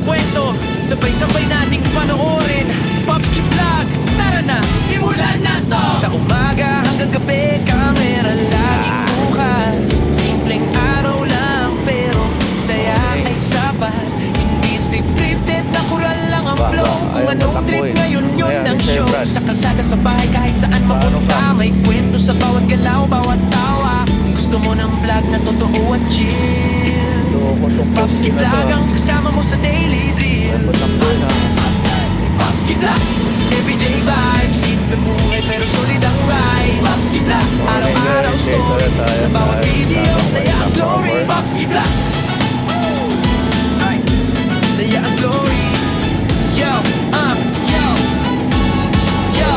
kwento, sabay-sabay nating panoorin. Popski Vlog, tara na, simulan na to! Sa umaga hanggang gabi, kamera laging bukas. Simpleng araw lang, pero saya ay sapat. Hindi scripted na kural lang ang flow. Kung anong trip ngayon yun ang show. Sa kalsada, sa bahay, kahit saan mapunta, may kwento sa bawat galaw, bawat tawa. Kung gusto mo ng vlog na totoo at chill, Popski Vlog ang kasama mo sa daily drill. Popski Vlog, everyday vibes. Simpleng buhay pero solid ang ride. Popski Vlog, araw-araw story. Sa bawat video, saya ang glory. Popski Vlog, saya ang glory. Yo, yo, yo.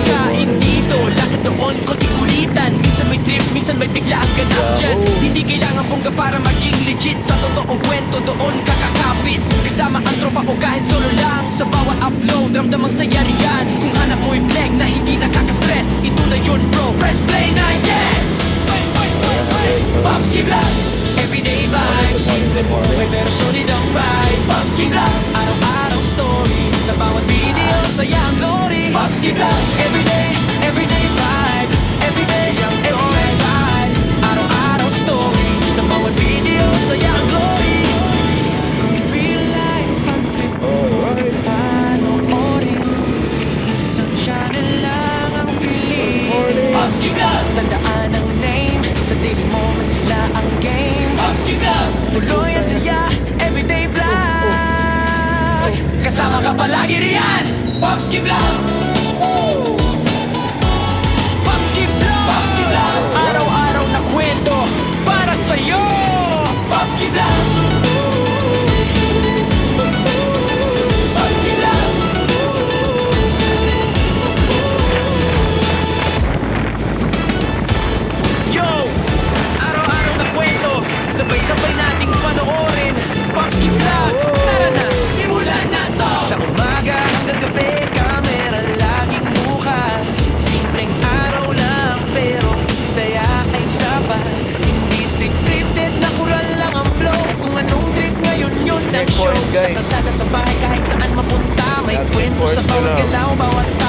Kain dito, lakad doon, konting kulitan. Minsan may trip, minsan may bigla ang ganap dyan. Hindi kailangan bongga para maging legit. Sa totoong kwento doon kakakapit. Kasama ang tropa o kahit solo lang. Sa bawat upload, ramdamang saya riyan. Kung hanap mo'y flag na hindi nakaka-stress, ito na yun bro, press play na yes! Popski Vlog, everyday vibes. Simple buhay pero solid ang ride. Popski Vlog, araw-araw story. Sa bawat video, saya ang glory. Popski Vlog, everyday vibe. Everyday vibe. Araw-araw story. Sa bawat video, saya ang glory. Kung real life ang trip mo panoorin, isang channel lang ang piliin. Popski Vlog, tandaan ang name. Sa daily moment sila ang game. Popski Vlog, tuloy ang saya. Everyday vlog, kasama ka palagi riyan. Popski Vlog, Popski Vlog, Popski Vlog, araw-araw na kwento para sa'yo. Popski Vlog, Popski Vlog. Yo, araw-araw na kwento, sabay-sabay nating panoorin. Popski Vlog, tara na, simulan na to! Sa umaga hanggang gabi, kamera laging bukas. Simpleng araw lang, pero saya ay sapat. Hindi scripted na kural lang ang flow. Kung anong trip ngayon yun ang show. Sa kalsada, sa bahay, kahit saan mapunta, may kwento sa bawat galaw, bawat tao.